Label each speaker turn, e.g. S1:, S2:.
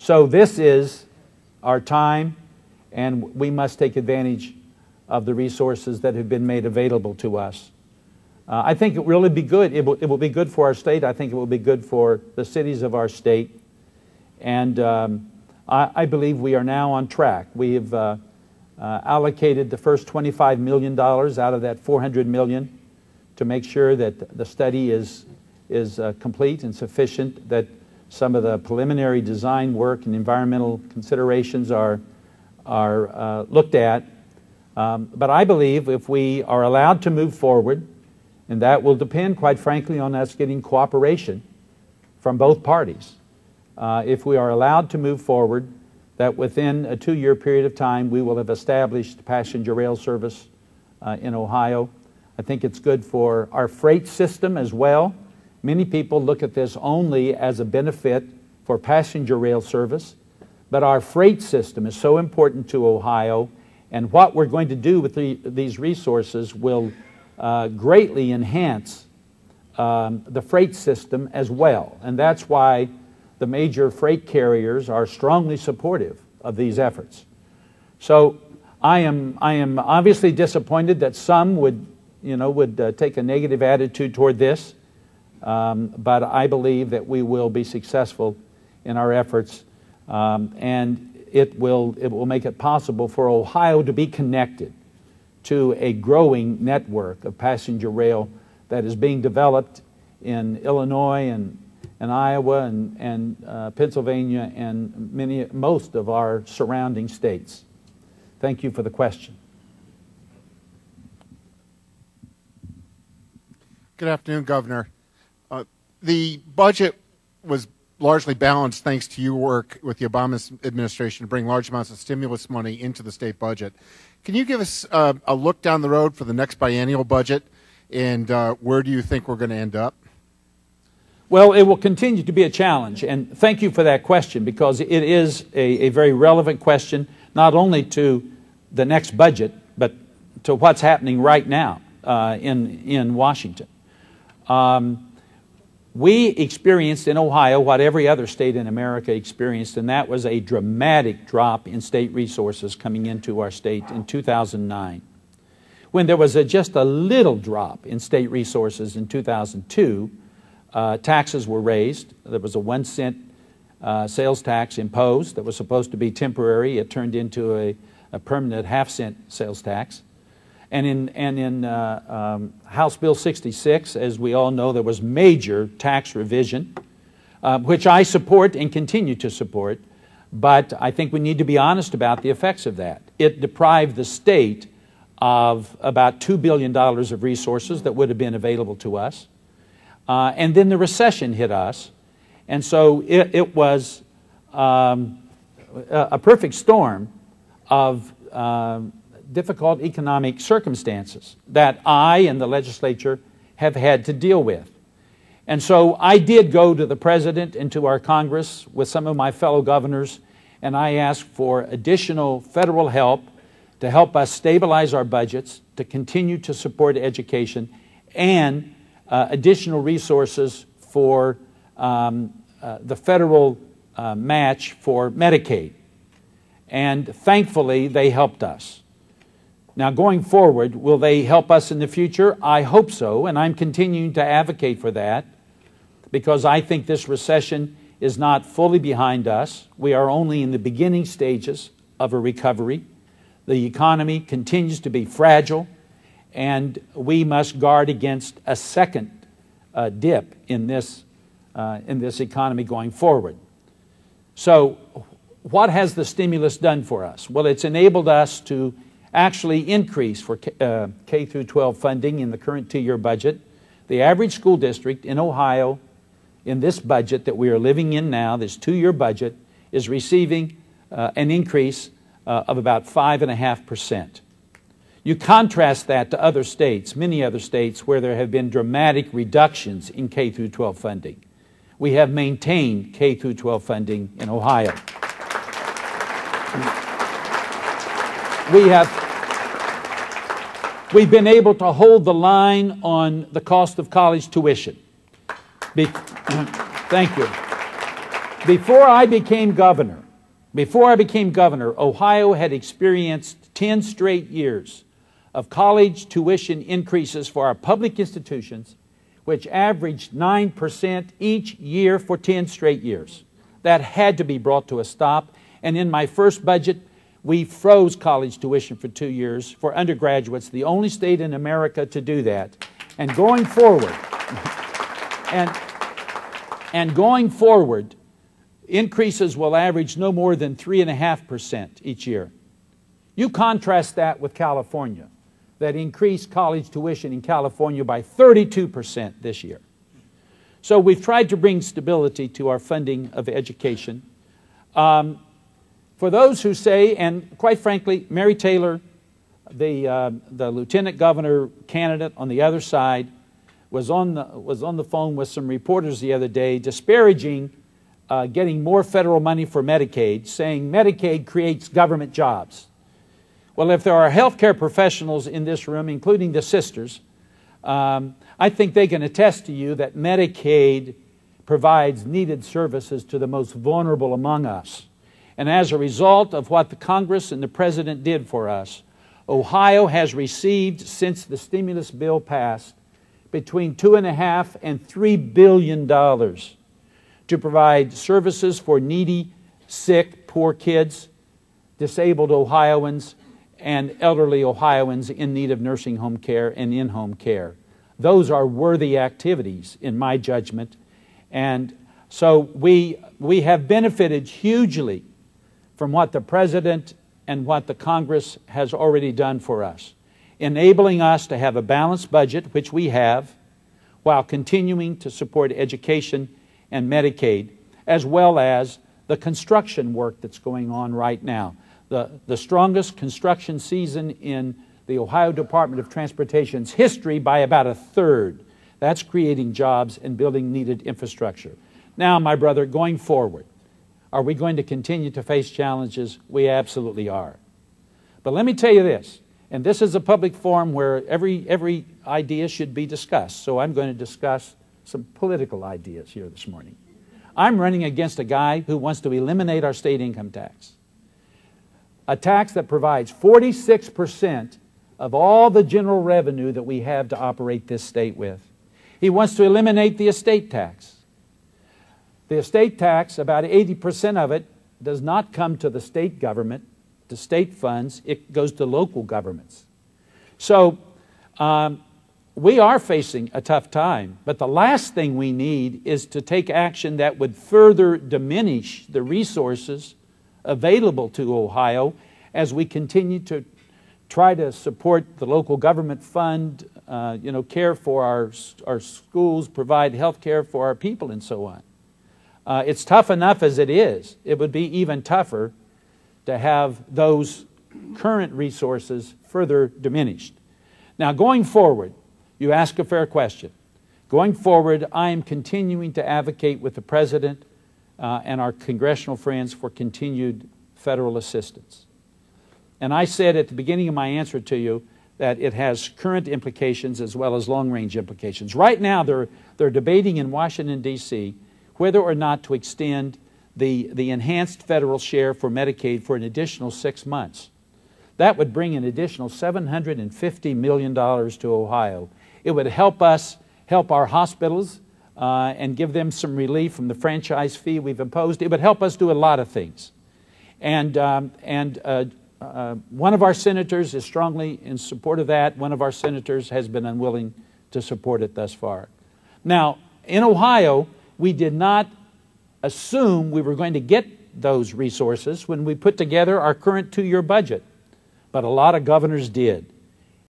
S1: So this is our time, and we must take advantage of the resources that have been made available to us. I think it will really be good. It will be good for our state. I think it will be good for the cities of our state. And I believe we are now on track. We have allocated the first $25 million out of that $400 million to make sure that the study is complete and sufficient, that some of the preliminary design work and environmental considerations are looked at. But I believe if we are allowed to move forward, and that will depend, quite frankly, on us getting cooperation from both parties. If we are allowed to move forward, that within a 2-year period of time we will have established passenger rail service in Ohio. I think it's good for our freight system as well. Many people look at this only as a benefit for passenger rail service, but our freight system is so important to Ohio, and what we're going to do with these resources will greatly enhance the freight system as well. And that's why the major freight carriers are strongly supportive of these efforts. So I am obviously disappointed that some would take a negative attitude toward this, but I believe that we will be successful in our efforts, and it will make it possible for Ohio to be connected to a growing network of passenger rail that is being developed in Illinois and Iowa and Pennsylvania and most of our surrounding states. Thank you for the question.
S2: Good afternoon, Governor. The budget was largely balanced thanks to your work with the Obama administration to bring large amounts of stimulus money into the state budget. Can you give us a look down the road for the next biennial budget, and where do you think we're going to end up?
S1: Well, it will continue to be a challenge, and thank you for that question, because it is a very relevant question, not only to the next budget, but to what's happening right now in Washington. We experienced in Ohio what every other state in America experienced, and that was a dramatic drop in state resources coming into our state in 2009. When there was just a little drop in state resources in 2002, taxes were raised. There was a 1-cent sales tax imposed that was supposed to be temporary. It turned into a permanent half-cent sales tax. And in House Bill 66, as we all know, there was major tax revision, which I support and continue to support, but I think we need to be honest about the effects of that. It deprived the state of about $2 billion of resources that would have been available to us. And then the recession hit us, and so it was a perfect storm of difficult economic circumstances that I and the legislature have had to deal with. And so I did go to the President and to our Congress with some of my fellow governors, and I asked for additional federal help to help us stabilize our budgets, to continue to support education, and additional resources for the federal match for Medicaid. And thankfully, they helped us. Now, going forward, will they help us in the future? I hope so, and I'm continuing to advocate for that, because I think this recession is not fully behind us. We are only in the beginning stages of a recovery. The economy continues to be fragile, and we must guard against a second dip in this economy going forward. So, what has the stimulus done for us? Well, it's enabled us to actually increase for K through 12 funding in the current 2-year budget. The average school district in Ohio, in this budget that we are living in now, this 2-year budget, is receiving an increase of about 5.5%. You contrast that to other states, many other states, where there have been dramatic reductions in K through 12 funding. We have maintained K through 12 funding in Ohio. We've been able to hold the line on the cost of college tuition. Thank you. Before I became governor, Ohio had experienced 10 straight years of college tuition increases for our public institutions, which averaged 9% each year for 10 straight years. That had to be brought to a stop. And in my first budget, we froze college tuition for 2 years for undergraduates, the only state in America to do that. And going forward, going forward, increases will average no more than 3.5% each year. You contrast that with California, that increased college tuition in California by 32% this year. So we've tried to bring stability to our funding of education. For those who say, and quite frankly, Mary Taylor, the lieutenant governor candidate on the other side, was on the phone with some reporters the other day disparaging getting more federal money for Medicaid, saying Medicaid creates government jobs. Well, if there are healthcare professionals in this room, including the sisters, I think they can attest to you that Medicaid provides needed services to the most vulnerable among us. And as a result of what the Congress and the President did for us, Ohio has received, since the stimulus bill passed, between $2.5 and $3 billion to provide services for needy, sick, poor kids, disabled Ohioans, and elderly Ohioans in need of nursing home care and in-home care. Those are worthy activities, in my judgment. And so we have benefited hugely from what the President and what the Congress has already done for us, enabling us to have a balanced budget, which we have, while continuing to support education and Medicaid, as well as the construction work that's going on right now. The strongest construction season in the Ohio Department of Transportation's history by about a third. That's creating jobs and building needed infrastructure. Now, my brother, going forward, are we going to continue to face challenges? We absolutely are. But let me tell you this, and this is a public forum where every idea should be discussed, so I'm going to discuss some political ideas here this morning. I'm running against a guy who wants to eliminate our state income tax, a tax that provides 46% of all the general revenue that we have to operate this state with. He wants to eliminate the estate tax. The estate tax, about 80% of it, does not come to the state government, to state funds. It goes to local governments. So we are facing a tough time, but the last thing we need is to take action that would further diminish the resources available to Ohio as we continue to try to support the local government fund, care for our schools, provide health care for our people, and so on. It's tough enough as it is. It would be even tougher to have those current resources further diminished. Now, going forward, you ask a fair question. Going forward, I am continuing to advocate with the President and our congressional friends for continued federal assistance. And I said at the beginning of my answer to you that it has current implications as well as long-range implications. Right now, they're debating in Washington, D.C., whether or not to extend the enhanced federal share for Medicaid for an additional 6 months. That would bring an additional $750 million to Ohio. It would help us help our hospitals and give them some relief from the franchise fee we've imposed. It would help us do a lot of things. And one of our senators is strongly in support of that. One of our senators has been unwilling to support it thus far. Now, in Ohio, we did not assume we were going to get those resources when we put together our current 2-year budget, but a lot of governors did.